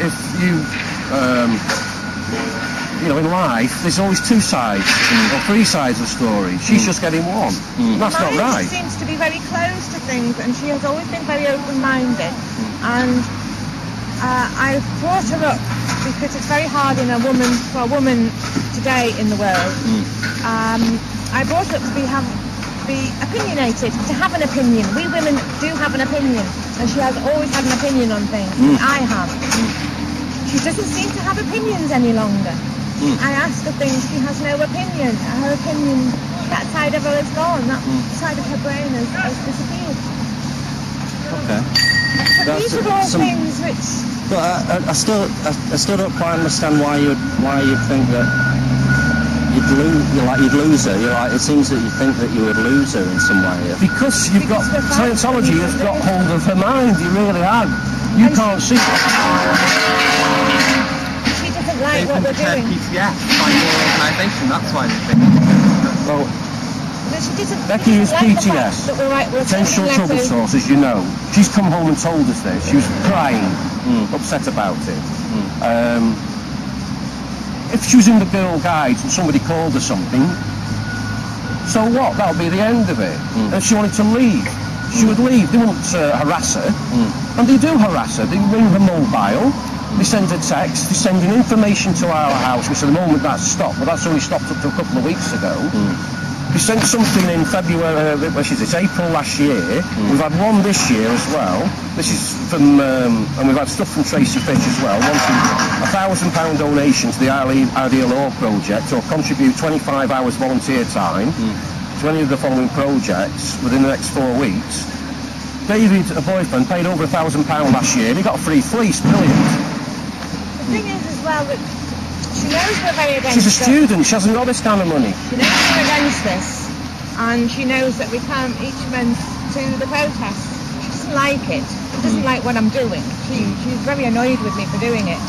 if you, you know, in life, there's always two sides or three sides of the story. She's just getting one. That's not right. She seems to be very close to things, and she has always been very open-minded. And I brought her up because it's very hard for a woman today in the world. I brought her up to be opinionated, to have an opinion. We women do have an opinion, and she has always had an opinion on things. I have. She doesn't seem to have opinions any longer. I ask her things, she has no opinion. Her opinion, that side of her is gone. That side of her brain has disappeared. Okay. But these are all things which... But I still don't quite understand why you'd think that you'd lose her. It seems that you think that you would lose her in some way. Because Scientology has got hold of her mind. You really have. You can't see. She doesn't like what we're doing. PTS by your organisation. That's why they think. Well, Becky is PTS, potential trouble source, as you know. She's come home and told us this. She was crying, upset about it. If she was in the Girl Guides and somebody called her something, so what? That'll be the end of it. If she wanted to leave, she would leave. They wouldn't harass her, and they do harass her. They ring her mobile, they send her texts, they're sending information to our house, which at the moment that's stopped, but that's only stopped up to a couple of weeks ago. We sent something in February, it's April last year. We've had one this year as well. This is from, and we've had stuff from Tracy Fitch as well, wanting a £1,000 donation to the Ideal Law Project, or contribute 25 hours volunteer time to any of the following projects within the next 4 weeks. David, a boyfriend, paid over £1,000 last year. He got a free fleece. Brilliant. The thing is as well that she knows we're very against She's a student, she hasn't got this kind of money. She knows we're against this, and she knows that we can't each went to the protest. She doesn't like it. She doesn't like what I'm doing. She's very annoyed with me for doing it.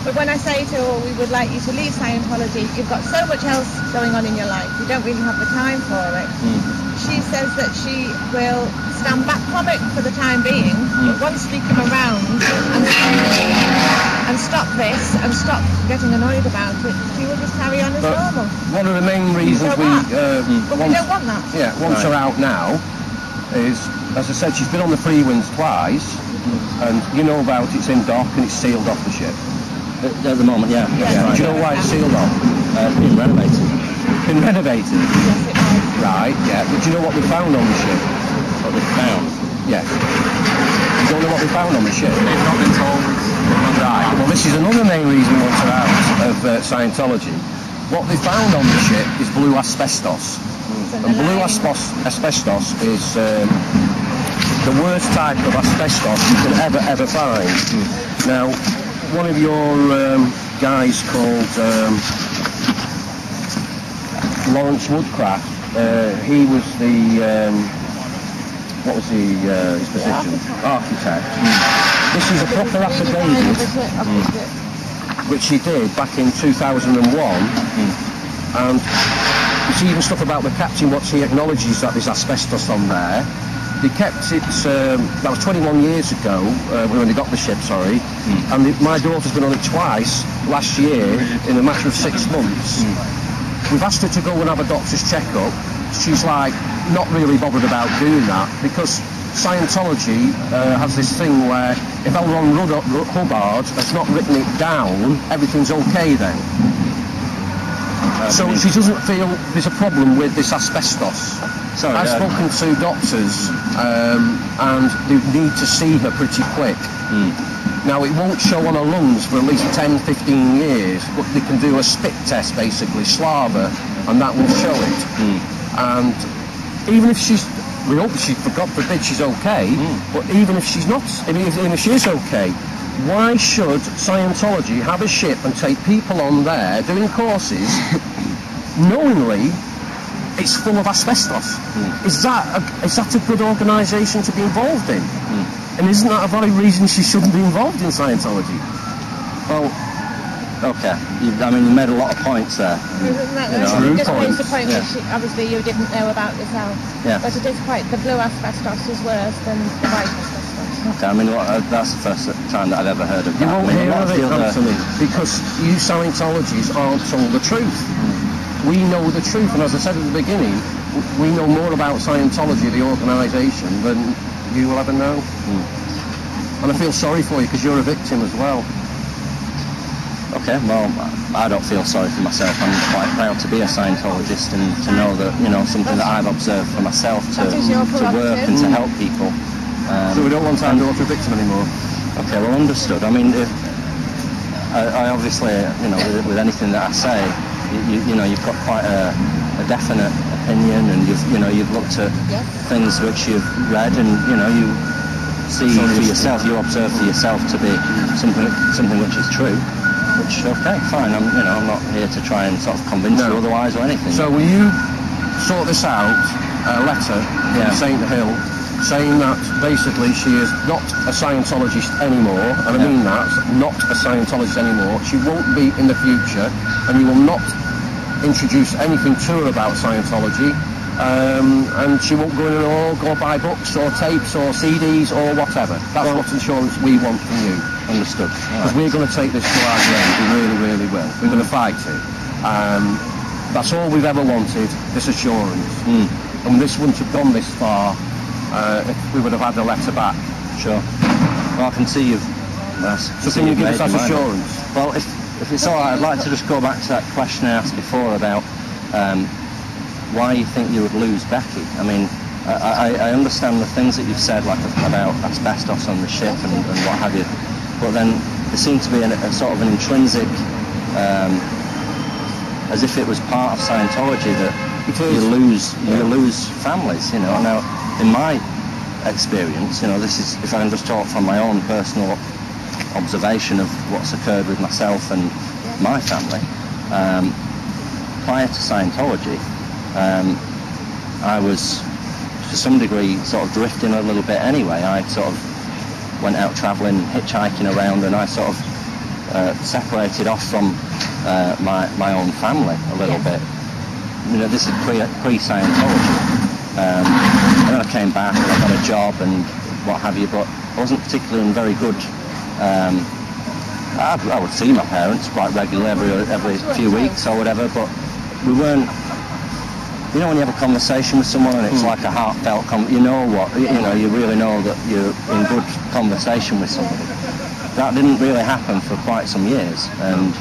But when I say to her, we would like you to leave Scientology, you've got so much else going on in your life, you don't really have the time for it. She says that she will stand back from it for the time being, but once we come around and stop this and stop getting annoyed about it, she will just carry on as normal. One of the main reasons we don't want that. Yeah, once her out now is, as I said, she's been on the Free Winds twice, and you know about it's in dock and it's sealed off the ship. At the moment, yeah. Do you know why it's sealed off? It's been renovated. Been renovated? Yes, it has. Right, yeah. But do you know what they found on the ship? What they found? Yes. You don't know what they found on the ship? They've not been told. Right, well this is another main reason we want her out of Scientology. What they found on the ship is blue asbestos. And blue asbestos is the worst type of asbestos you can ever find. Now, one of your guys called Lawrence Woodcraft, he was the, what was his position? Architect. This is a proper affidavit, which he did back in 2001, and you see even stuff about the captain, what he acknowledges that there's asbestos on there. They kept it, that was 21 years ago, when they got the ship, sorry, and my daughter's been on it twice last year in a matter of 6 months. We've asked her to go and have a doctor's checkup. She's like, not really bothered about doing that, because Scientology has this thing where if L. Ron Hubbard has not written it down, everything's okay then. So she doesn't feel there's a problem with this asbestos. I've spoken to doctors and they need to see her pretty quick. Now it won't show on her lungs for at least 10-15 years, but they can do a spit test basically, slava, and that will show it. And even if she's, we hope she, for God forbid, she's okay, but even if she's not, even if she is okay, why should Scientology have a ship and take people on there doing courses knowingly it's full of asbestos? Is that a good organisation to be involved in? And isn't that a very reason she shouldn't be involved in Scientology? Well, okay. I mean, you made a lot of points there. Just raised the point that obviously you didn't know about yourself. Yeah. But it is quite, the blue asbestos is worse than the white asbestos. Okay, I mean, that's the first time that I've ever heard of that. You won't hear of it, Anthony, Mm. because you Scientologists aren't told the truth. We know the truth, and as I said at the beginning, we know more about Scientology, the organisation, than you will ever know. And I feel sorry for you because you're a victim as well. Okay, well, I don't feel sorry for myself. I'm quite proud to be a Scientologist and to know that, you know, something that I've observed for myself to work and to help people. So we don't want to handle up a victim anymore. Okay, well, understood. I mean, I obviously, you know, with anything that I say, you know, you've got quite a definite opinion, and you've looked at things which you've read, and you know, you see for yourself, you observe for yourself to be something which is true. Which, okay, fine. I'm not here to try and sort of convince you otherwise or anything. So will you sort this out? A letter from St. Hill saying that basically she is not a Scientologist anymore, and I mean that, not a Scientologist anymore. She won't be in the future, and you will not introduce anything to her about Scientology, and she won't go in and go buy books or tapes or CDs or whatever. That's what insurance we want from you. Understood. Because we're going to take this to our grave, we really, really will. We're going to fight it. That's all we've ever wanted, this assurance. And this wouldn't have gone this far if we would have had the letter back. Sure. Well, I can see you've... So can you give us that assurance? Well, if it's all right, I'd like to just go back to that question I asked before about why you think you would lose Becky. I mean, I understand the things that you've said, like about asbestos on the ship and what have you, but then there seemed to be a sort of an intrinsic, as if it was part of Scientology that you lose families, you know. Now, in my experience, you know, this is, if I can just talk from my own personal observation of what's occurred with myself and my family, prior to Scientology, I was, to some degree, sort of drifting a little bit anyway. I sort of went out travelling, hitchhiking around, and I sort of separated off from my own family a little bit. You know, this is pre-Scientology. And then I came back and I got a job and what have you, but I wasn't particularly in very good... I would see my parents quite regularly every few weeks or whatever, but we weren't... You know, when you have a conversation with someone and it's like a heartfelt you really know that you're in good conversation with somebody. That didn't really happen for quite some years, and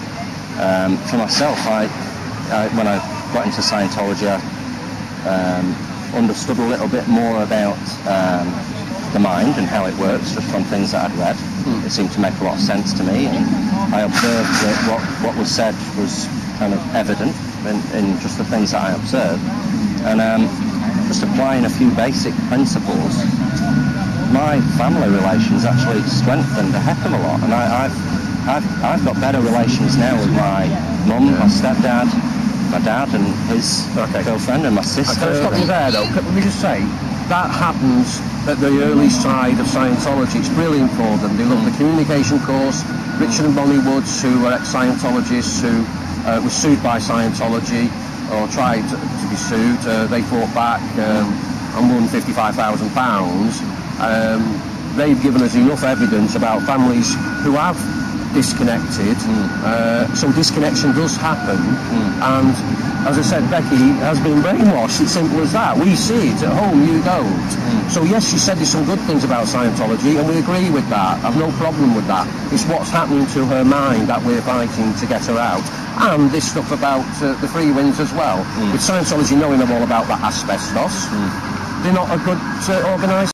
for myself, when I got into Scientology, I understood a little bit more about the mind and how it works, just from things that I'd read. It seemed to make a lot of sense to me, and I observed that what was said was kind of evident in just the things that I observed, and just applying a few basic principles, my family relations actually strengthened a heck of a lot, and I've got better relations now with my mum, my stepdad, my dad and his girlfriend, and my sister. Can I stop you there though? Let me just say, that happens at the early side of Scientology. It's brilliant for them. They love the communication course. Richard and Bonnie Woods, who were ex-Scientologists, who was sued by Scientology, or tried to be sued, they fought back and won £55,000. They've given us enough evidence about families who have disconnected, so disconnection does happen, and as I said, Becky has been brainwashed. It's simple as that. We see it at home, you don't. So yes, she said there's some good things about Scientology, and we agree with that. I've no problem with that. It's what's happening to her mind that we're fighting to get her out, and this stuff about the free wins as well. With Scientology knowing them all about that asbestos, they're not a good organisation.